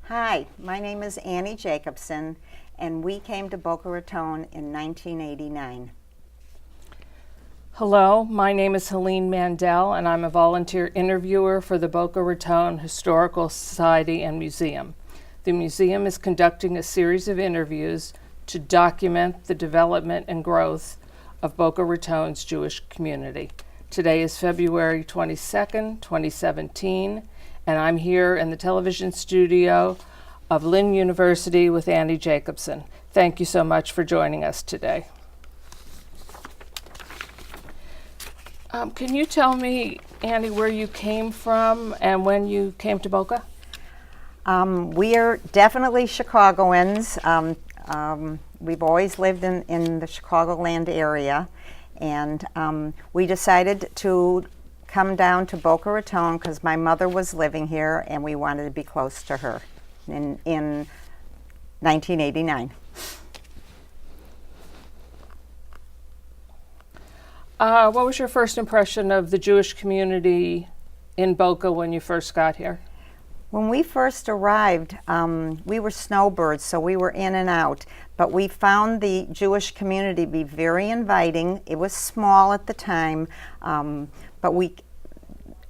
Hi, my name is Annie Jacobson, and we came to Boca Raton in 1989. Hello, my name is Helene Mandel, and I'm a volunteer interviewer for the Boca Raton Historical Society and Museum. The museum is conducting a series of interviews to document the development and growth of Boca Raton's Jewish community. Today is February 22nd, 2017, and I'm here in the television studio of Lynn University with Annie Jacobson. Thank you so much for joining us today. Can you tell me, Annie, where you came from and when you came to Boca? We are definitely Chicagoans. We've always lived in the Chicagoland area, and we decided to come down to Boca Raton because my mother was living here and we wanted to be close to her in 1989. What was your first impression of the Jewish community in Boca when you first got here? When we first arrived, we were snowbirds, so we were in and out. But we found the Jewish community to be very inviting. It was small at the time, but we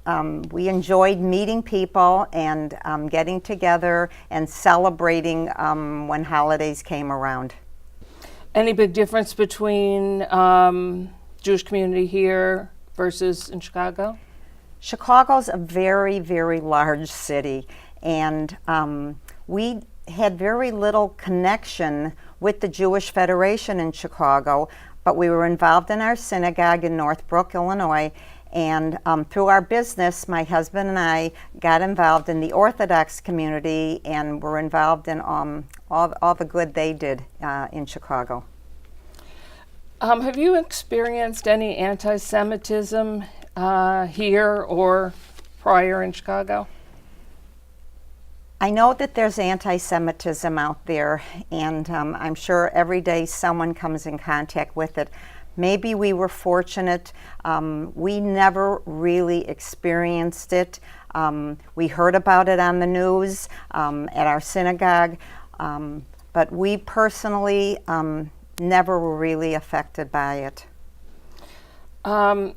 enjoyed meeting people and getting together and celebrating when holidays came around. Any big difference between Jewish community here versus in Chicago? Chicago's a very, very large city, and we had very little connection with the Jewish Federation in Chicago, but we were involved in our synagogue in Northbrook, Illinois, and through our business, my husband and I got involved in the Orthodox community and were involved in all the good they did in Chicago. Have you experienced any anti-Semitism here or prior in Chicago? I know that there's anti-Semitism out there, and I'm sure every day someone comes in contact with it. Maybe we were fortunate. We never really experienced it. We heard about it on the news at our synagogue, but we personally never were really affected by it. How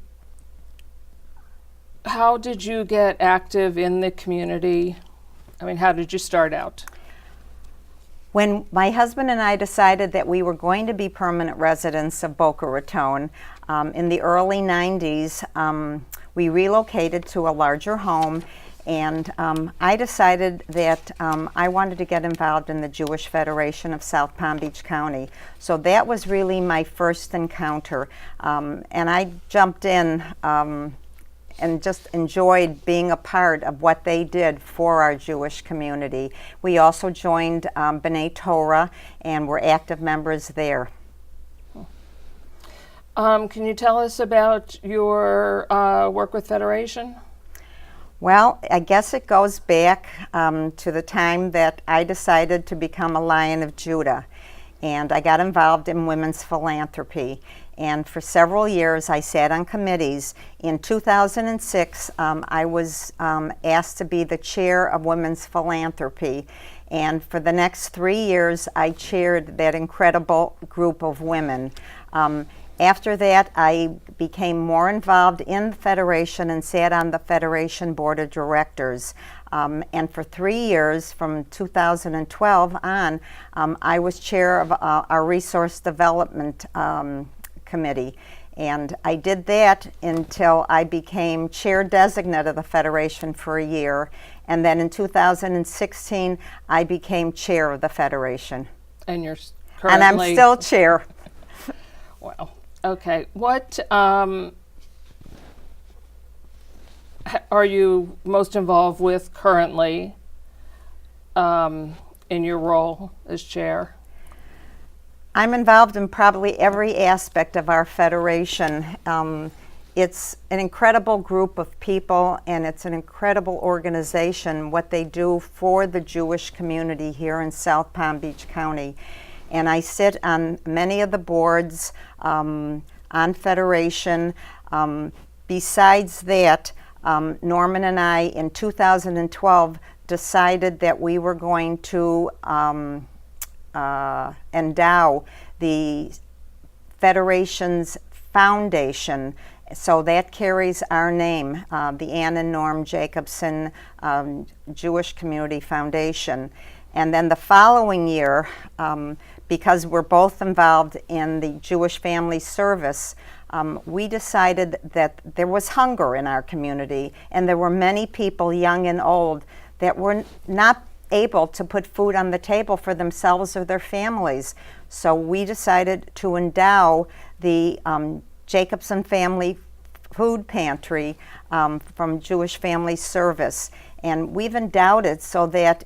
did you get active in the community? I mean, how did you start out? When my husband and I decided that we were going to be permanent residents of Boca Raton, in the early 90s, we relocated to a larger home, and I decided that I wanted to get involved in the Jewish Federation of South Palm Beach County. So that was really my first encounter, and I jumped in and just enjoyed being a part of what they did for our Jewish community. We also joined B'nai Torah and were active members there. Can you tell us about your work with Federation? Well, I guess it goes back to the time that I decided to become a Lion of Judah, and I got involved in women's philanthropy. And for several years, I sat on committees. In 2006, I was asked to be the chair of women's philanthropy. And for the next 3 years, I chaired that incredible group of women. After that, I became more involved in the Federation and sat on the Federation Board of Directors. And for 3 years, from 2012 on, I was chair of our Resource Development Committee. And I did that until I became chair designate of the Federation for a year. And then in 2016, I became chair of the Federation. And you're currently... And I'm still chair. Wow. Okay. What are you most involved with currently in your role as chair? I'm involved in probably every aspect of our Federation. It's an incredible group of people, and it's an incredible organization, what they do for the Jewish community here in South Palm Beach County. And I sit on many of the boards on Federation. Besides that, Norman and I, in 2012, decided that we were going to endow the Federation's foundation. So that carries our name, the Ann and Norm Jacobson Jewish Community Foundation. And then the following year, because we're both involved in the Jewish Family Service, we decided that there was hunger in our community, and there were many people, young and old, that were not able to put food on the table for themselves or their families. So we decided to endow the Jacobson Family Food Pantry from Jewish Family Service. And we've endowed it so that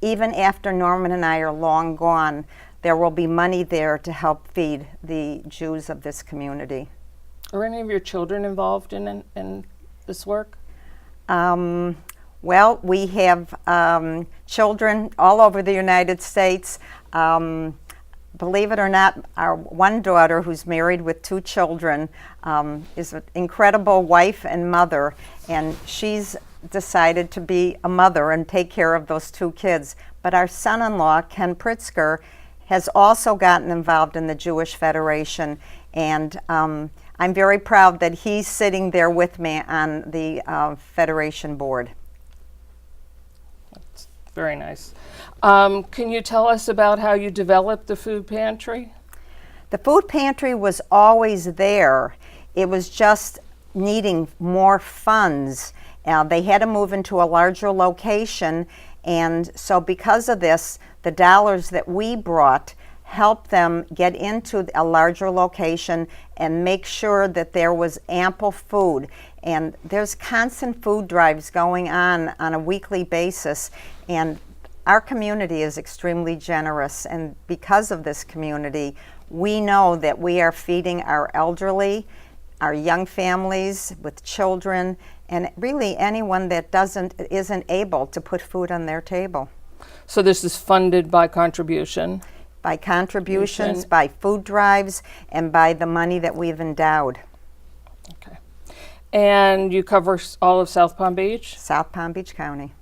even after Norman and I are long gone, there will be money there to help feed the Jews of this community. Are any of your children involved in this work? Well, we have children all over the United States. Believe it or not, our one daughter, who's married with 2 children, is an incredible wife and mother, and she's decided to be a mother and take care of those 2 kids. But our son-in-law, Ken Pritzker, has also gotten involved in the Jewish Federation, and I'm very proud that he's sitting there with me on the Federation board. That's very nice. Can you tell us about how you developed the food pantry? The food pantry was always there. It was just needing more funds. They had to move into a larger location, and so because of this, the dollars that we brought helped them get into a larger location and make sure that there was ample food. And there's constant food drives going on a weekly basis, and our community is extremely generous, and because of this community, we know that we are feeding our elderly, our young families with children, and really anyone that isn't able to put food on their table. So this is funded by contribution? By contributions, by food drives, and by the money that we've endowed. Okay. And you cover all of South Palm Beach? South Palm Beach County.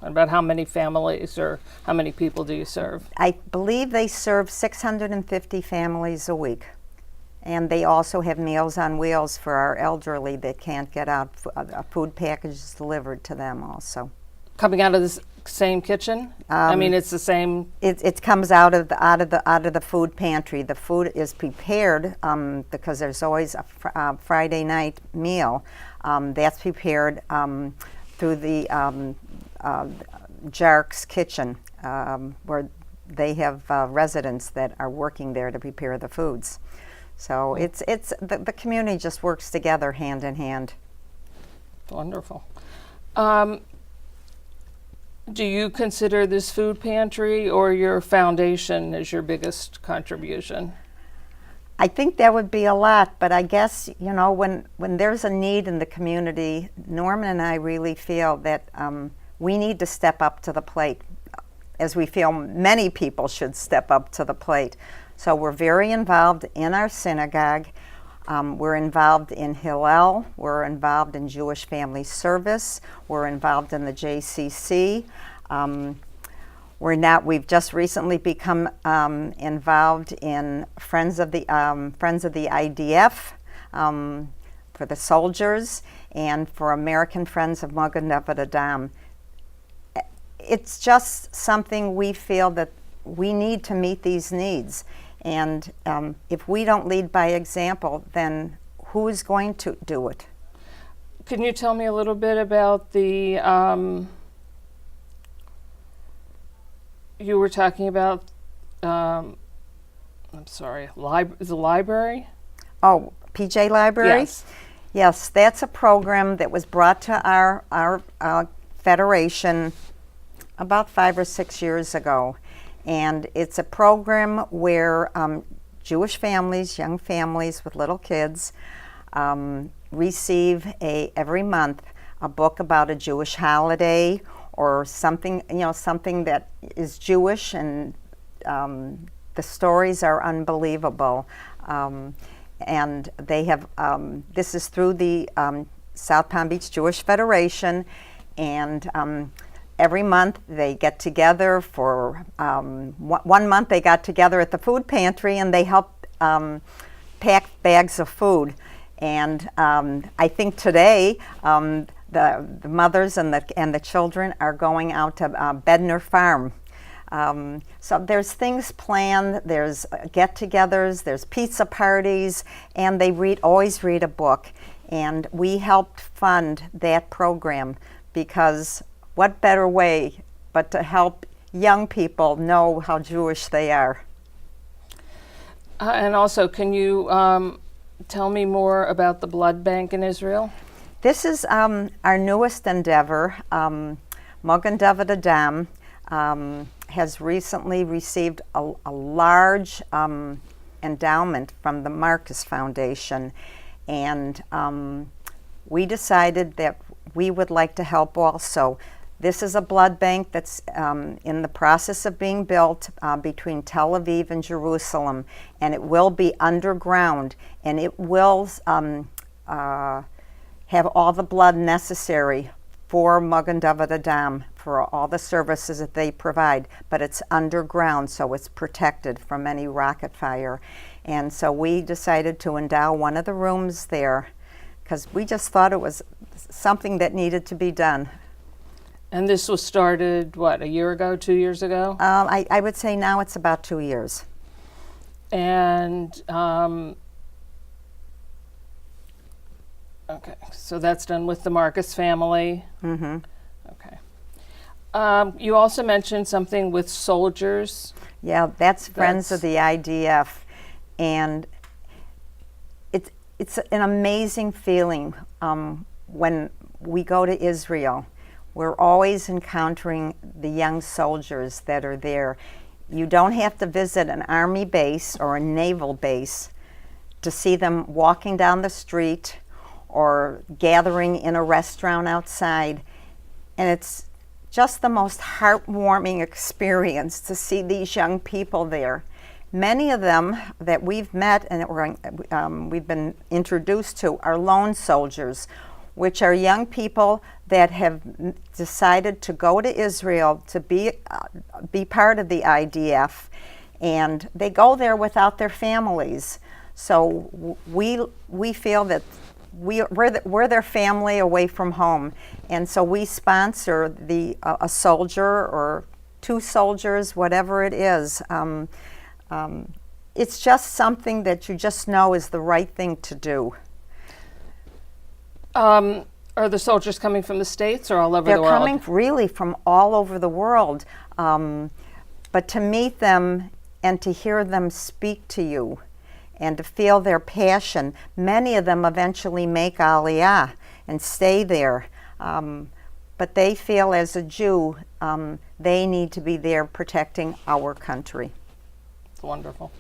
About how many families or how many people do you serve? I believe they serve 650 families a week. And they also have Meals on Wheels for our elderly that can't get out. Food packages delivered to them also. Coming out of the same kitchen? I mean, it's the same. It comes out of the food pantry. The food is prepared because there's always a Friday night meal. That's prepared through the Jark's Kitchen, where they have residents that are working there to prepare the foods. So it's the community just works together hand in hand. Wonderful. Do you consider this food pantry or your foundation as your biggest contribution? I think that would be a lot, but I guess, you know, when there's a need in the community, Norman and I really feel that we need to step up to the plate, as we feel many people should step up to the plate. So we're very involved in our synagogue. We're involved in Hillel. We're involved in Jewish Family Service. We're involved in the JCC. We've just recently become involved in Friends of the IDF for the soldiers, and for American Friends of Magen David Adom. It's just something we feel that we need to meet these needs. And if we don't lead by example, then who is going to do it? Can you tell me a little bit about the, you were talking about, I'm sorry, the library? Oh, PJ Library? Yes. Yes, that's a program that was brought to our federation about 5 or 6 years ago. And it's a program where Jewish families, young families with little kids, receive every month a book about a Jewish holiday or something, something that is Jewish, and the stories are unbelievable. And they have, this is through the South Palm Beach Jewish Federation, and every month they get together for, one month they got together at the food pantry and they helped pack bags of food. And I think today the mothers and the children are going out to Bedner Farm. So there's things planned, there's get-togethers, there's pizza parties, and they always read a book. And we helped fund that program because what better way but to help young people know how Jewish they are. And also, can you tell me more about the blood bank in Israel? This is our newest endeavor. Magen David Adam has recently received a large endowment from the Marcus Foundation, and we decided that we would like to help also. This is a blood bank that's in the process of being built between Tel Aviv and Jerusalem, and it will be underground, and it will have all the blood necessary for Magen David Adam, for all the services that they provide, but it's underground, so it's protected from any rocket fire. And so we decided to endow one of the rooms there because we just thought it was something that needed to be done. And this was started, what, a year ago, 2 years ago? I would say now it's about 2 years. And, okay, so that's done with the Marcus family. Mm-hmm. Okay. You also mentioned something with soldiers. Yeah, that's Friends of the IDF. And it's an amazing feeling when we go to Israel. We're always encountering the young soldiers that are there. You don't have to visit an army base or a naval base to see them walking down the street or gathering in a restaurant outside. And it's just the most heartwarming experience to see these young people there. Many of them that we've met and we've been introduced to are lone soldiers, which are young people that have decided to go to Israel to be part of the IDF, and they go there without their families. So we feel that we're their family away from home, and so we sponsor a soldier or 2 soldiers, whatever it is. It's just something that you just know is the right thing to do. Are the soldiers coming from the States or all over the world? They're coming really from all over the world. But to meet them and to hear them speak to you and to feel their passion, many of them eventually make Aliyah and stay there. But they feel as a Jew, they need to be there protecting our country. It's wonderful.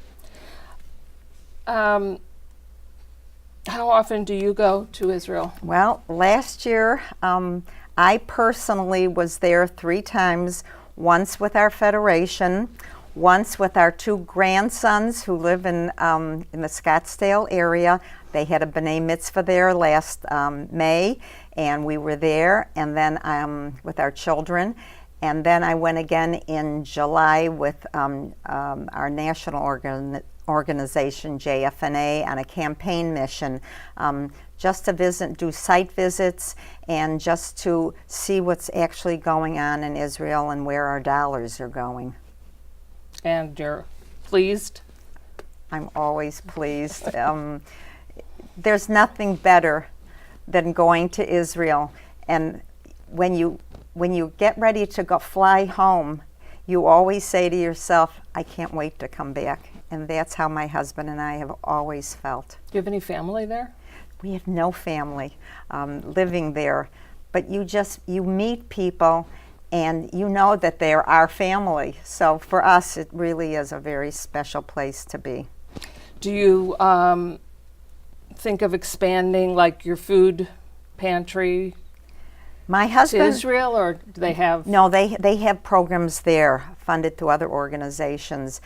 How often do you go to Israel? Well, last year I personally was there 3 times, once with our federation, once with our 2 grandsons who live in the Scottsdale area. They had a B'nai Mitzvah there last May, and we were there, and then with our children. And then I went again in July with our national organization, JFNA, on a campaign mission, just to visit, do site visits, and just to see what's actually going on in Israel and where our dollars are going. And you're pleased? I'm always pleased. There's nothing better than going to Israel, and when you get ready to fly home, you always say to yourself, I can't wait to come back. And that's how my husband and I have always felt. Do you have any family there? We have no family living there, but you meet people and you know that they're our family. So for us, it really is a very special place to be. Do you think of expanding like your food pantry My husband, to Israel, or do they have? No, they have programs there funded through other organizations.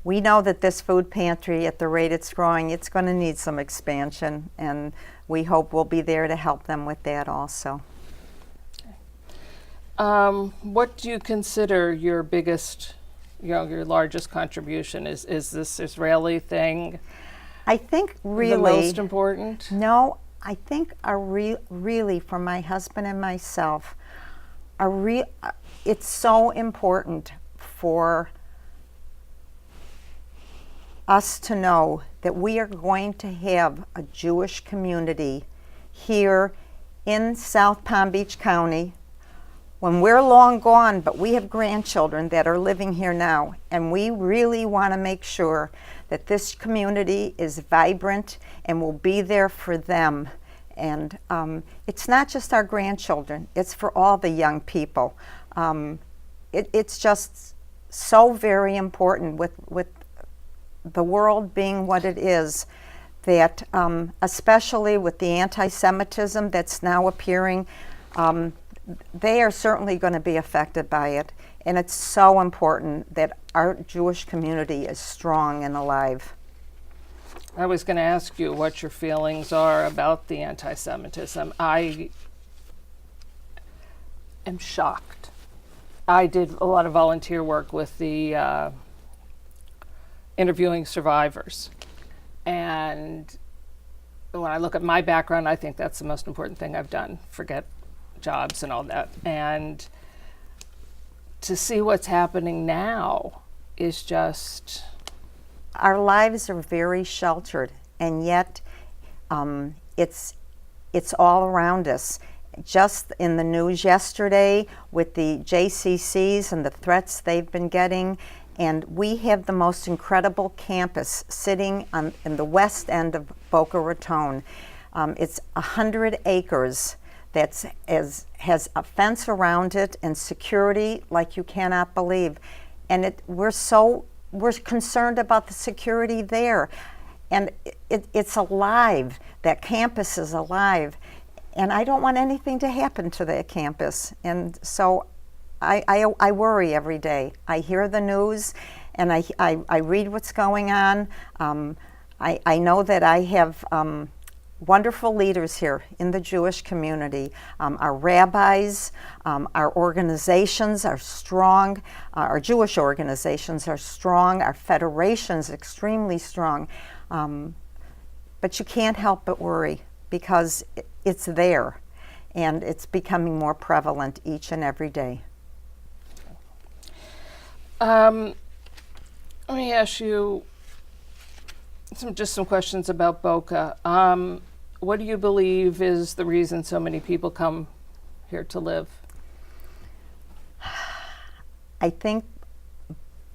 We know that this food pantry, at the rate it's growing, it's going to need some expansion, and we hope we'll be there to help them with that also. What do you consider your biggest, your largest contribution? Is this Israeli thing I think the really, most important? no, I think really for my husband and myself, it's so important for us to know that we are going to have a Jewish community here in South Palm Beach County when we're long gone, but we have grandchildren that are living here now, and we really want to make sure that this community is vibrant and will be there for them. And it's not just our grandchildren, it's for all the young people. It's just so very important with the world being what it is, that especially with the anti-Semitism that's now appearing, they are certainly going to be affected by it. And it's so important that our Jewish community is strong and alive. I was going to ask you what your feelings are about the anti-Semitism. I am shocked. I did a lot of volunteer work with the interviewing survivors. And when I look at my background, I think that's the most important thing I've done. Forget jobs and all that. And to see what's happening now is just... Our lives are very sheltered, and yet it's all around us. Just in the news yesterday with the JCCs and the threats they've been getting, and we have the most incredible campus sitting in the west end of Boca Raton. It's 100 acres that has a fence around it and security like you cannot believe. And we're concerned about the security there. And it's alive. That campus is alive. And I don't want anything to happen to that campus. And so I worry every day. I hear the news and I read what's going on. I know that I have wonderful leaders here in the Jewish community. Our rabbis, our organizations are strong. Our Jewish organizations are strong. Our federation's extremely strong. But you can't help but worry because it's there and it's becoming more prevalent each and every day. Let me ask you some questions about Boca. What do you believe is the reason so many people come here to live? I think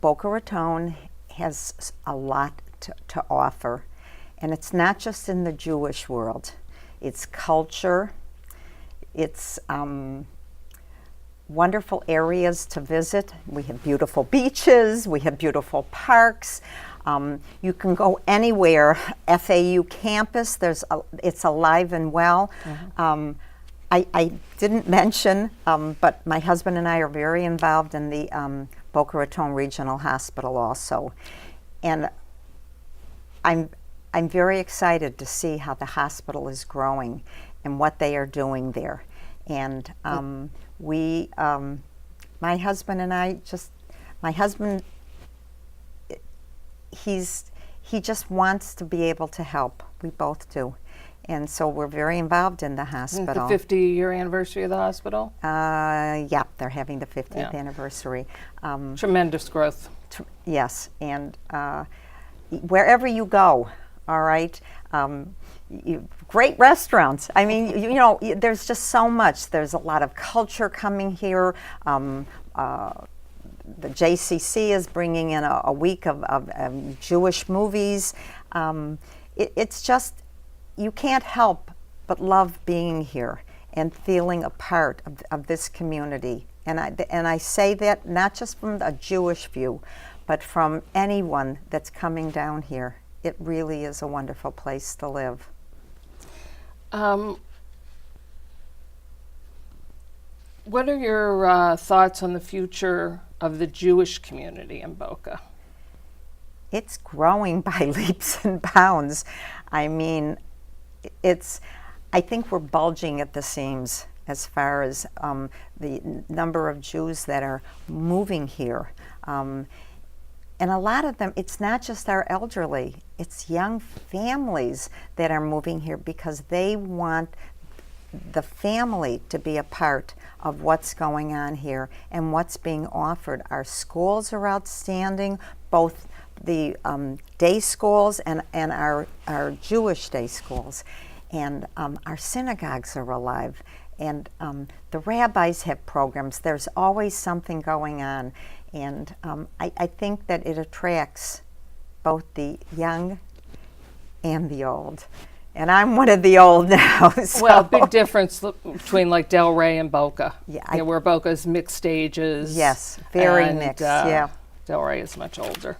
Boca Raton has a lot to offer, and it's not just in the Jewish world. It's culture, it's wonderful areas to visit. We have beautiful beaches, we have beautiful parks. You can go anywhere. FAU campus, it's alive and well. Mm-hmm. I didn't mention, but my husband and I are very involved in the Boca Raton Regional Hospital also. And I'm very excited to see how the hospital is growing and what they are doing there. And my husband and I my husband, he just wants to be able to help. We both do. And so we're very involved in the hospital. The 50-year anniversary of the hospital? Yeah, they're having the 50th anniversary. Tremendous growth. Yes, and wherever you go, all right, great restaurants. I mean, you know, there's just so much. There's a lot of culture coming here. The JCC is bringing in a week of Jewish movies. It's just, you can't help but love being here and feeling a part of this community. And I say that not just from a Jewish view, but from anyone that's coming down here. It really is a wonderful place to live. What are your thoughts on the future of the Jewish community in Boca? It's growing by leaps and bounds. I mean, I think we're bulging at the seams as far as the number of Jews that are moving here. And a lot of them, it's not just our elderly, it's young families that are moving here because they want the family to be a part of what's going on here and what's being offered. Our schools are outstanding, both the day schools and our Jewish day schools. And our synagogues are alive. And the rabbis have programs. There's always something going on. And I think that it attracts both the young and the old. And I'm one of the old now. So. Well, big difference between like Delray and Boca. Yeah, where Boca's mixed ages. Yes, very and, mixed, yeah. Delray is much older.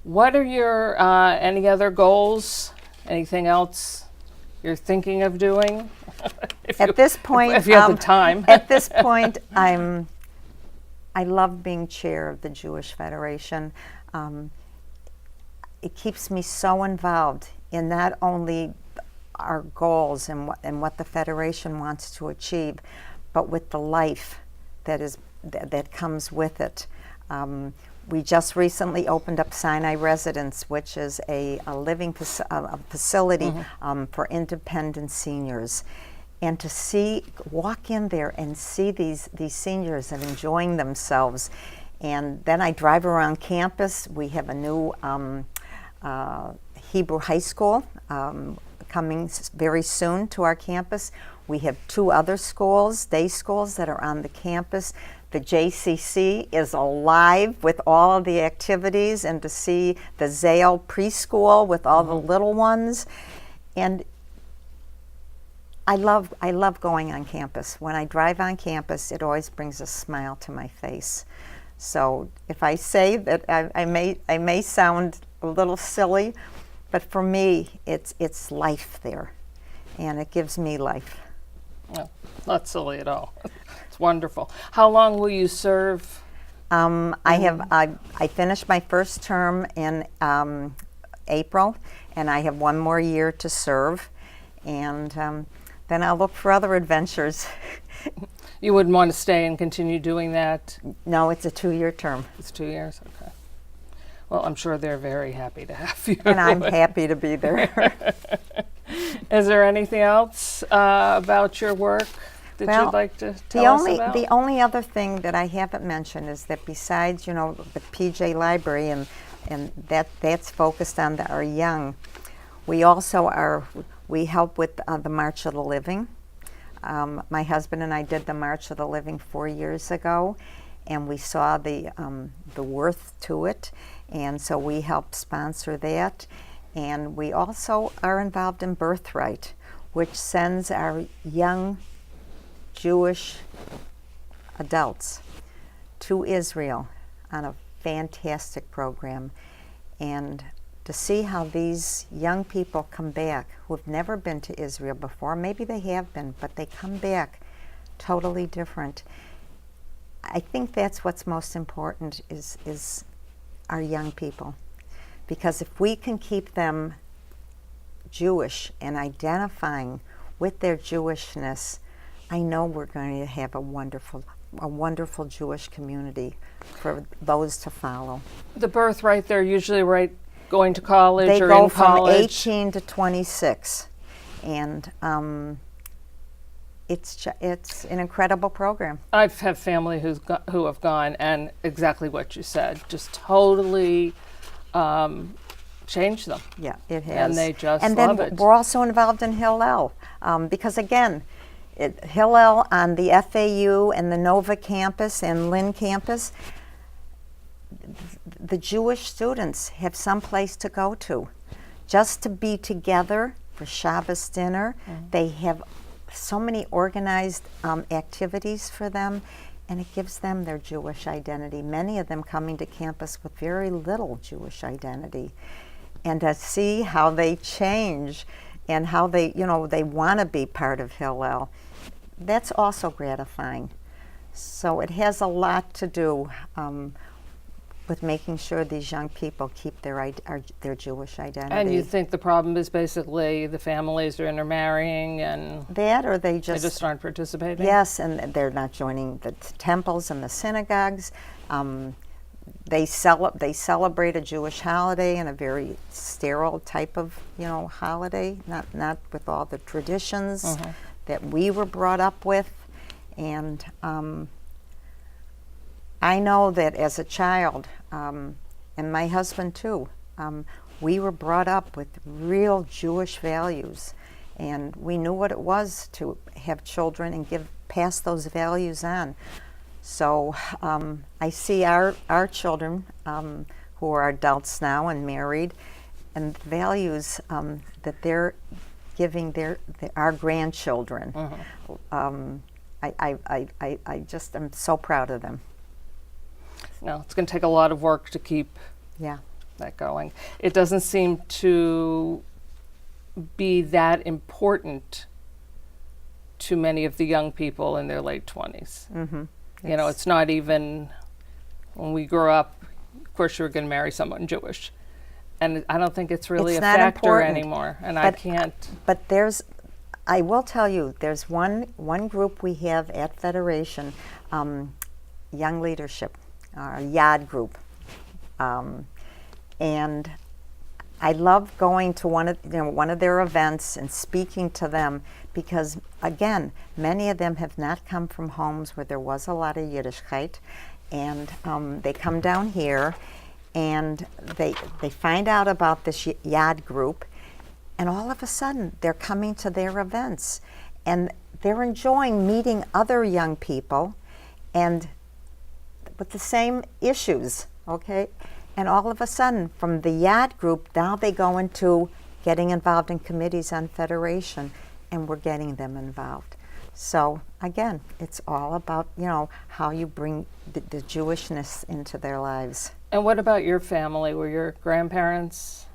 What are your any other goals? Anything else you're thinking of doing? At this point, if you have the time. At this point, I love being chair of the Jewish Federation. It keeps me so involved in not only our goals and what the Federation wants to achieve, but with the life that comes with it. We just recently opened up Sinai Residence, which is a living facility for independent seniors. And to walk in there and see these seniors and enjoying themselves. And then I drive around campus. We have a new Hebrew high school coming very soon to our campus. We have 2 other schools, day schools, that are on the campus. The JCC is alive with all of the activities, and to see the Zale preschool with all the little ones. And I love going on campus. When I drive on campus, it always brings a smile to my face. So if I say that I may sound a little silly, but for me, it's life there, and it gives me life. No, not silly at all. It's wonderful. How long will you serve? I finished my first term in April, and I have 1 more year to serve, and then I'll look for other adventures. You wouldn't want to stay and continue doing that? No, it's a 2-year term. It's 2 years? Okay. Well, I'm sure they're very happy to have you. And I'm happy to be there. Is there anything else about your work that you'd like to tell us about? The only other thing that I haven't mentioned is that besides, the PJ Library and that's focused on our young, we also we help with the March of the Living. My husband and I did the March of the Living 4 years ago, and we saw the worth to it, and so we helped sponsor that. And we also are involved in Birthright, which sends our young Jewish adults to Israel on a fantastic program. And to see how these young people come back who have never been to Israel before, maybe they have been, but they come back totally different. I think that's what's most important is our young people. Because if we can keep them Jewish and identifying with their Jewishness, I know we're going to have a wonderful Jewish community for those to follow. The Birthright, they're usually going to college they or go in from college? 18 to 26, and it's an incredible program. I've had family who have gone, and exactly what you said, just totally changed them. Yeah, it has. And they just and love then it. We're also involved in Hillel, because again, Hillel on the FAU and the Nova campus and Lynn campus, the Jewish students have some place to go to, just to be together for Shabbos dinner. They have so many organized activities for them, and it gives them their Jewish identity. Many of them coming to campus with very little Jewish identity. And to see how they change and how they want to be part of Hillel, that's also gratifying. So it has a lot to do with making sure these young people keep their Jewish identity. And you think the problem is basically the families are intermarrying and that, or they they just just aren't participating? yes, and they're not joining the temples and the synagogues. They celebrate a Jewish holiday in a very sterile type of holiday, not with all the traditions that we were brought up with, and I know that as a child, and my husband too, we were brought up with real Jewish values, and we knew what it was to have children and pass those values on. So I see our children, who are adults now and married, and the values that they're giving our grandchildren. I just am so proud of them. No, it's going to take a lot of work to keep that going. It doesn't seem to be that important to many of the young people in their late 20s. It's not even when we grew up, of course you were going to marry someone Jewish. And I don't think it's really It's a not factor important, anymore. And but I can't. But I will tell you, there's one group we have at Federation, Young Leadership, our YAD group, and I love going to one of their events and speaking to them, because again, many of them have not come from homes where there was a lot of Yiddishkeit, and they come down here and they find out about this YAD group, and all of a sudden they're coming to their events and they're enjoying meeting other young people and with the same issues, okay? And all of a sudden, from the YAD group, now they go into getting involved in committees on Federation, and we're getting them involved. So again, it's all about, how you bring the Jewishness into their lives. And what about your family? Were your grandparents?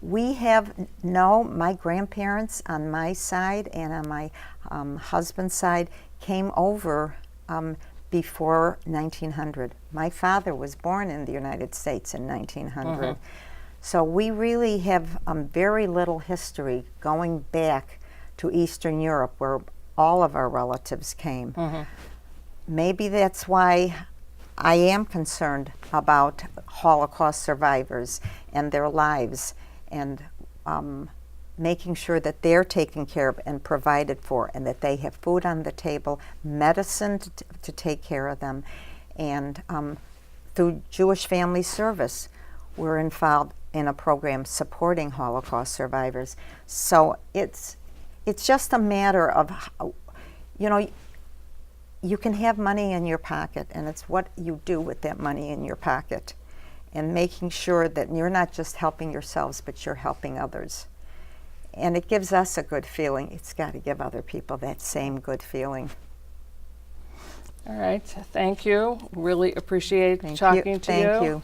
We have, no, my grandparents on my side and on my husband's side came over before 1900. My father was born in the United States in 1900. So we really have very little history going back to Eastern Europe, where all of our relatives came. Maybe that's why I am concerned about Holocaust survivors and their lives, and making sure that they're taken care of and provided for, and that they have food on the table, medicine to take care of them. And through Jewish Family Service, we're involved in a program supporting Holocaust survivors. So it's just a matter of, you can have money in your pocket, and it's what you do with that money in your pocket, and making sure that you're not just helping yourselves, but you're helping others. And it gives us a good feeling. It's got to give other people that same good feeling. All right. Thank you. Really appreciate talking to you. Thank you.